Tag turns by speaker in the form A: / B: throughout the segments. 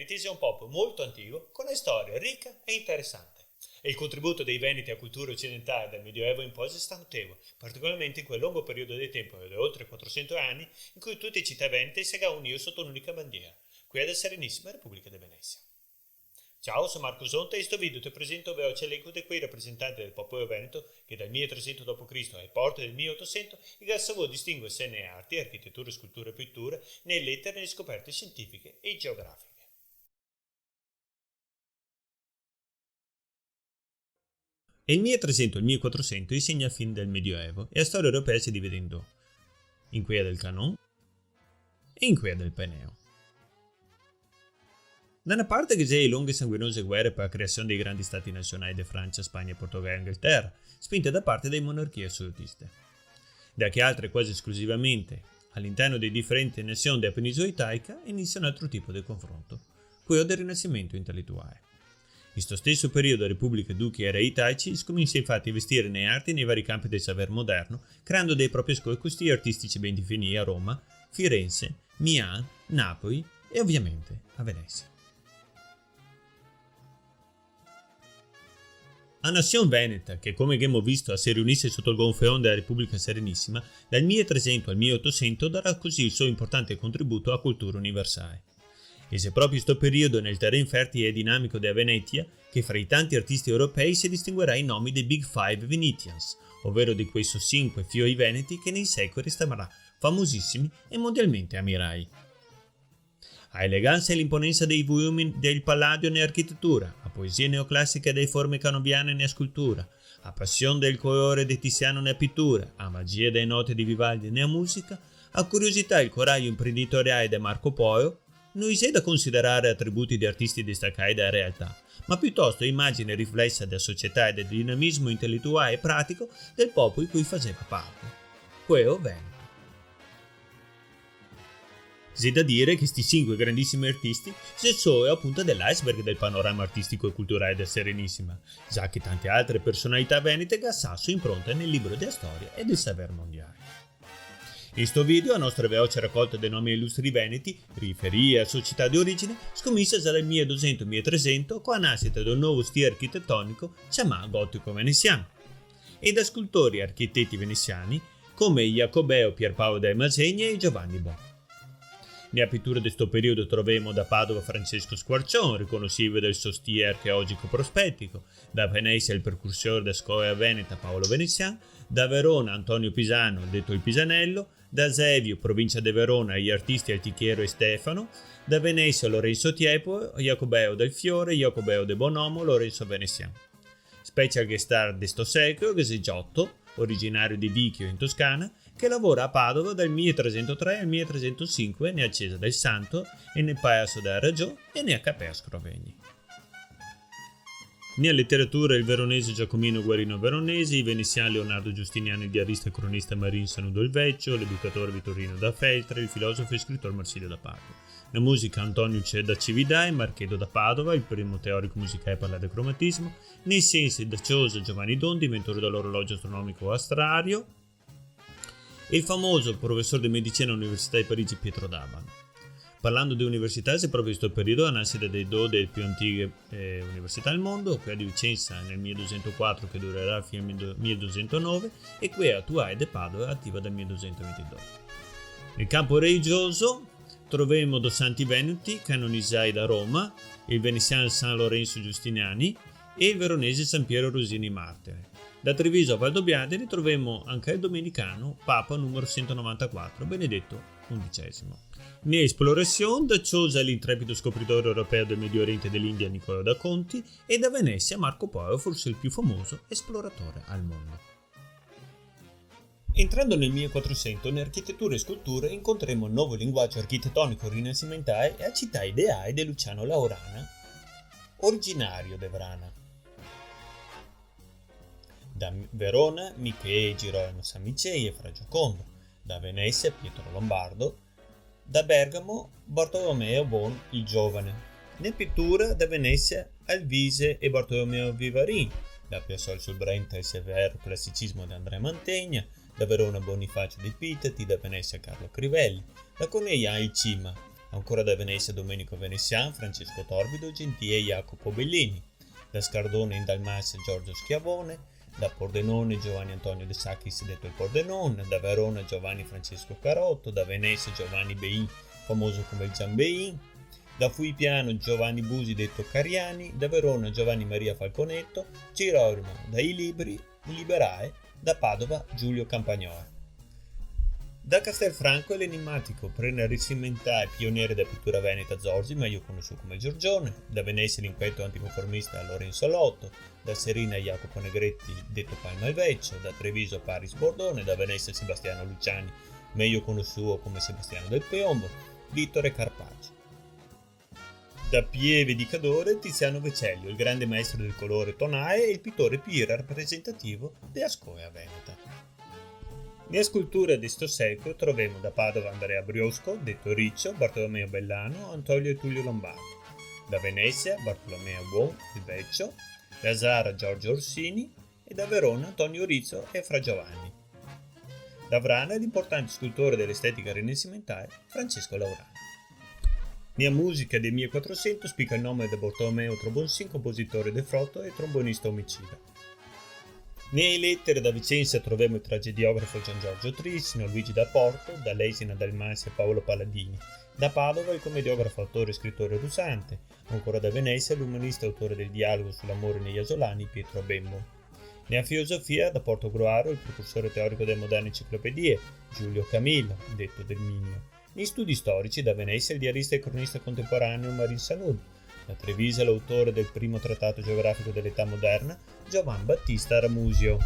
A: Veneti è un popolo molto antico con una storia ricca e interessante. E il contributo dei Veneti a cultura occidentale dal Medioevo in poi è stato notevole, particolarmente in quel lungo periodo di tempo di oltre 400 anni in cui tutte le città venete si univano sotto un'unica bandiera, quella della Serenissima Repubblica di Venezia. Ciao, sono Marco Zonta e in questo video ti presento veloce l'elenco di quei rappresentanti del popolo veneto che dal 1300 d.C. ai porti del 1800 il saputo distinguersi nelle arti, architettura, scultura e pittura, nelle lettere e nelle scoperte scientifiche e geografiche. E il 1300 e il 1400 i segna fine del Medioevo e la storia europea si divide in due, in quella del Canon e in quella del Peneo. Da una parte che c'è le lunghe e sanguinose guerre per la creazione dei grandi stati nazionali di Francia, Spagna, Portogallo e Inghilterra, spinte da parte delle monarchie assolutiste. Da che altre quasi esclusivamente all'interno delle differenti nazioni della penisola italica inizia un altro tipo di confronto, quello del rinascimento intellettuale. In questo stesso periodo la Repubblica Duchi e Re italici comincia infatti a investire nelle arti e nei vari campi del saper moderno, creando dei propri scuole e stili artistici ben definiti a Roma, Firenze, Milano, Napoli e ovviamente a Venezia. La nazione veneta, che come abbiamo visto si riunisse sotto il gonfalone della Repubblica Serenissima, dal 1300 al 1800 darà così il suo importante contributo alla cultura universale. E se proprio in questo periodo nel terreno fertile e dinamico della Venetia, che fra i tanti artisti europei si distinguerà i nomi dei Big Five Venetians, ovvero di quei 5 fiori veneti che nei secoli resteranno famosissimi e mondialmente ammirati. A eleganza e l'imponenza dei volumi del Palladio nell'architettura, a poesia neoclassica delle forme canoviane nella scultura, a passione del colore di Tiziano nella pittura, a magia delle note di Vivaldi nella musica, a curiosità e il coraggio imprenditoriale di Marco Polo, non c'è da considerare attributi di artisti distaccati dalla realtà, ma piuttosto immagine riflessa della società e del dinamismo intellettuale e pratico del popolo di cui faceva parte, quello veneto. C'è da dire che questi 5 grandissimi artisti sono solo la punta dell'iceberg del panorama artistico e culturale del Serenissima, già che tante altre personalità venete gassasso impronta nel libro della storia e del saper mondiale. In questo video la nostra veloce raccolta dei nomi illustri veneti, riferì a società di origine, scommessa già dal 1200-1300 con la nascita del nuovo stile architettonico chiamato gotico veneziano, e da scultori e architetti veneziani come Jacobeo Pierpaolo dai Masegna e Giovanni Bo. Nella pittura di questo periodo troviamo da Padova Francesco Squarcione, riconoscibile del suo stile archeologico prospettico, da Venezia il precursore della scuola veneta Paolo Veneziano, da Verona Antonio Pisano, detto il Pisanello, da Zevio, provincia di Verona, gli artisti Altichiero e Stefano, da Venezia Lorenzo Tiepo, Jacobeo del Fiore, Jacobeo de Bonomo, Lorenzo Veneziano. Special guest star di sto secolo, Giotto, originario di Vicchio in Toscana, che lavora a Padova dal 1303 al 1305 nella Chiesa del Santo e nel Palazzo della Ragione e nella Cappella Scrovegni. Nella letteratura il veronese Giacomino Guarino Veronesi, i veneziani Leonardo Giustiniani di Arista e cronista Marin Sanudo il Vecchio, l'educatore Vittorino da Feltre, il filosofo e scrittore Marsilio da Padova. La musica Antonio da Cividai, Marchedo da Padova, il primo teorico musicale per il cromatismo, nei sensi da Ciosa Giovanni Dondi, inventore dell'orologio astronomico astrario, e il famoso professore di medicina all'Università di Parigi Pietro D'Abano. Parlando di università, si è proprio in questo periodo la nascita dei due delle più antiche università del mondo, quella di Vicenza nel 1204 che durerà fino al 1209 e quella attuale di Padova attiva dal 1222. Nel campo religioso troviamo due santi veneti canonizzati da Roma, il veneziano San Lorenzo Giustiniani e il veronese San Piero Rosini Martire. Da Treviso a Valdobbiadene troviamo anche il domenicano Papa numero 194, Benedetto XI. Nell'esplorazione da Ciosa l'intrepido scopritore europeo del Medio Oriente e dell'India Nicolò da Conti e da Venezia Marco Polo, forse il più famoso esploratore al mondo. Entrando nel 1400, in architettura e scultura incontreremo il nuovo linguaggio architettonico rinascimentale e la città ideale di Luciano Laurana, originario di Vrana. Da Verona Michele Girolamo San Micei e Fra Giocondo, da Venezia Pietro Lombardo, da Bergamo Bartolomeo Bon il Giovane, nel pittura da Venezia Alvise e Bartolomeo Vivarin, da Piazzale sul Brenta il severo classicismo di Andrea Mantegna, da Verona Bonifacio di Pitati, da Venezia Carlo Crivelli, da Cornegliano il Cima, ancora da Venezia Domenico Venezian, Francesco Torbido, Gentile e Jacopo Bellini, da Scardone in Dalmazia Giorgio Schiavone, da Pordenone Giovanni Antonio De Sacchis detto il Pordenone, da Verona Giovanni Francesco Carotto, da Venezia Giovanni Bein, famoso come il Giambein, da Fuipiano Giovanni Busi detto Cariani, da Verona Giovanni Maria Falconetto, Girolamo dai Libri, Liberae, da Padova Giulio Campagnolo. Da Castelfranco è l'enigmatico Prenarissimentale pioniere della pittura veneta Zorzi, meglio conosciuto come Giorgione, da Venezia l'inquetto anticonformista Lorenzo Lotto, da Serina Jacopo Negretti detto Palma il Vecchio, da Treviso Paris Bordone, da Venezia Sebastiano Luciani, meglio conosciuto come Sebastiano del Piombo, Vittore Carpaccio. Da Pieve di Cadore Tiziano Vecellio, il grande maestro del colore tonae e il pittore più rappresentativo della scuola veneta. Nella scultura di sto secolo troviamo da Padova Andrea Briosco, detto Riccio, Bartolomeo Bellano, Antonio e Tullio Lombardo, da Venezia Bartolomeo Buon, il Vecchio, da Zara Giorgio Orsini e da Verona Antonio Rizzo e Fra Giovanni. Da Vrana l'importante scultore dell'estetica rinascimentale Francesco Laurani. Nella musica del 1400 spica il nome di Bartolomeo Trobonsin, compositore del Frotto e trombonista omicida. Nelle lettere da Vicenza troviamo il tragediografo Gian Giorgio Trissino, Luigi da Porto, da Lesina Dalmazia Paolo Palladini, da Padova il commediografo, autore e scrittore Rusante, ancora da Venezia l'umanista e autore del dialogo sull'amore negli asolani Pietro Bembo. Nella filosofia da Portogruaro il precursore teorico delle moderne enciclopedie Giulio Camillo, detto Del Minio. Negli studi storici da Venezia il diarista e cronista contemporaneo Marin Sanud, da Treviso l'autore del primo trattato geografico dell'età moderna Giovan Battista Ramusio.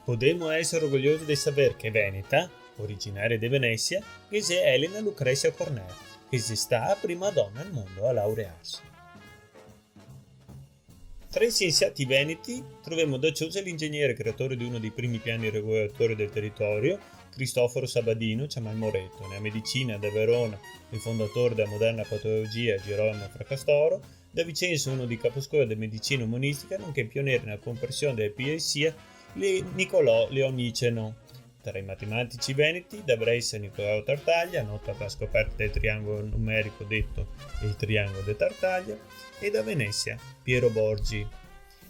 A: Podemo essere orgogliosi di sapere che Veneta, originaria di Venezia, che è Elena Lucrezia Cornell, che si sta prima donna al mondo a laurearsi. Tra i scienziati veneti troviamo da Ciosa l'ingegnere creatore di uno dei primi piani regolatori del territorio, Cristoforo Sabadino, Ciamal Moretto. Nella medicina da Verona il fondatore della moderna patologia Girolamo Fracastoro, da Vicenza uno dei caposcuola della medicina umanistica, nonché pioniere nella compressione della epilessia Niccolò Leoniceno. Tra i matematici veneti da Brescia Niccolò Tartaglia, noto per la scoperta del triangolo numerico detto il triangolo di Tartaglia, e da Venezia Piero Borgi.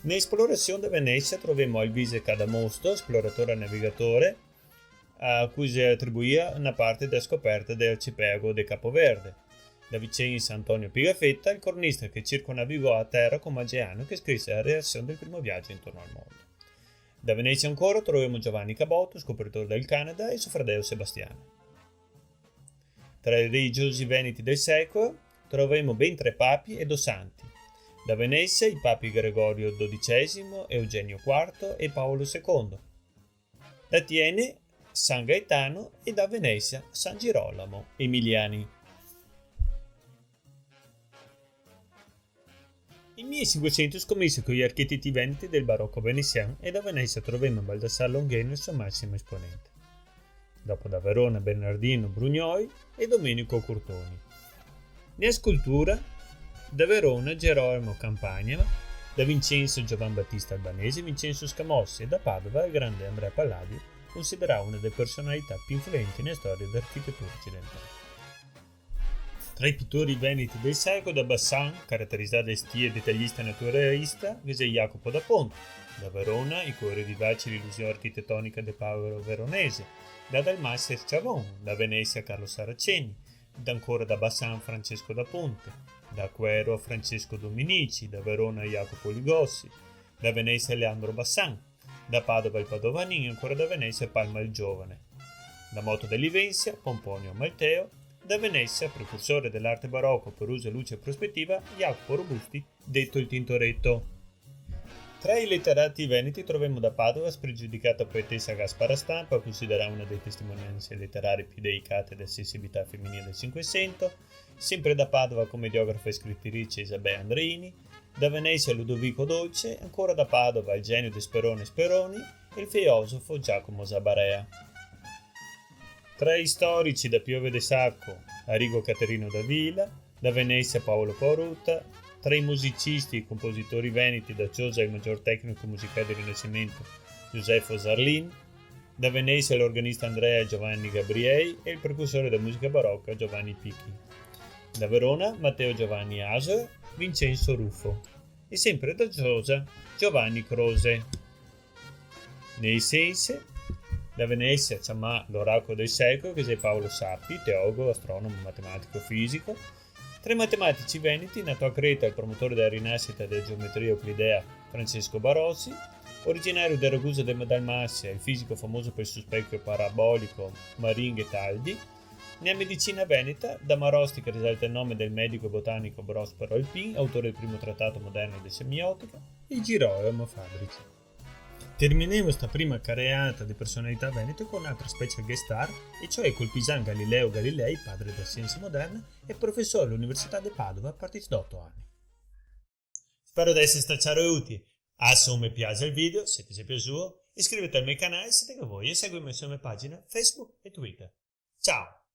A: Nell'esplorazione da Venezia troviamo Alvise Cadamosto, esploratore e navigatore, a cui si attribuiva una parte della scoperta dell'arcipelago di Capoverde. Da Vicenza Antonio Pigafetta, il cornista che circonnavigò a terra con Magellan, che scrisse la reazione del primo viaggio intorno al mondo. Da Venezia ancora troviamo Giovanni Caboto, scopritore del Canada, e suo fratello Sebastiano. Tra i religiosi veneti del secolo troviamo ben 3 papi e 2 santi. Da Venezia i papi Gregorio XII, Eugenio IV e Paolo II. Da Tiene San Gaetano e da Venezia San Girolamo Emiliani. Il 1500 scommise con gli architetti veneti del barocco veneziano e da Venezia troviamo Baldassare Longheno il suo massimo esponente. Dopo da Verona Bernardino Brugnoi e Domenico Curtoni. Nella scultura da Verona Gerolamo Campagna, da Vincenzo Giovan Battista Albanese, Vincenzo Scamossi e da Padova il grande Andrea Palladio, considerato una delle personalità più influenti nella storia dell'architettura occidentale. Tra i pittori veneti del secolo da Bassan, caratterizzato da stile dettaglista e naturalista, vese Jacopo da Ponte, da Verona i cuori vivaci l'illusione architettonica del Paolo Veronese, da Dalmazia Chavon, da Venezia Carlo Saraceni, ancora da Bassan Francesco da Ponte, da Quero Francesco Dominici, da Verona Jacopo Ligossi, da Venezia Leandro Bassan, da Padova il Padovanini e ancora da Venezia Palma il Giovane, da Moto dell'Ivensia Pomponio Malteo, da Venezia, precursore dell'arte barocco per uso luce e prospettiva, Jacopo Robusti, detto il Tintoretto. Tra i letterati veneti troviamo da Padova spregiudicata poetessa Gaspara Stampa, considerata una delle testimonianze letterarie più dedicate alla sensibilità femminile del Cinquecento, sempre da Padova commediografa e scrittrice Isabella Andreini, da Venezia Ludovico Dolce, ancora da Padova il genio di Sperone Speroni e il filosofo Giacomo Zabarea. Tra i storici da Piove de Sacco Arrigo Caterino da Villa, da Venezia Paolo Porutta, tra i musicisti e compositori veneti da Ciosa il maggior tecnico musicale del Rinascimento Giuseppe Zarlin, Da Venezia l'organista Andrea Giovanni Gabriei e il percussore della musica barocca Giovanni Picchi. Da Verona Matteo Giovanni Aso, Vincenzo Ruffo. E sempre da Giosa Giovanni Crose. Nei Sense, da Venezia c'è l'oracolo del secolo che è Paolo Sappi, teologo, astronomo, matematico, fisico. Tra i matematici veneti, nato a Creta il promotore della rinascita della geometria euclidea Francesco Barozzi, originario del Ragusa del Dalmazia, il fisico famoso per il suo specchio parabolico Marin Ghetaldi. Nella medicina veneta, da Marosti che risalta il nome del medico e botanico Prospero Alpin, autore del primo trattato moderno di semiotica, e Girolamo Fabrici. Terminiamo questa prima carreata di personalità venete con un'altra special guest star, e cioè col pisano Galileo Galilei, padre della scienza moderna e professore all'Università di Padova a partire da 8 anni. Spero di essere stato utile. Se mi piace il video, se ti è piaciuto, iscrivetevi al mio canale se ti vuoi e seguimi sulle mie pagine Facebook e Twitter. Ciao!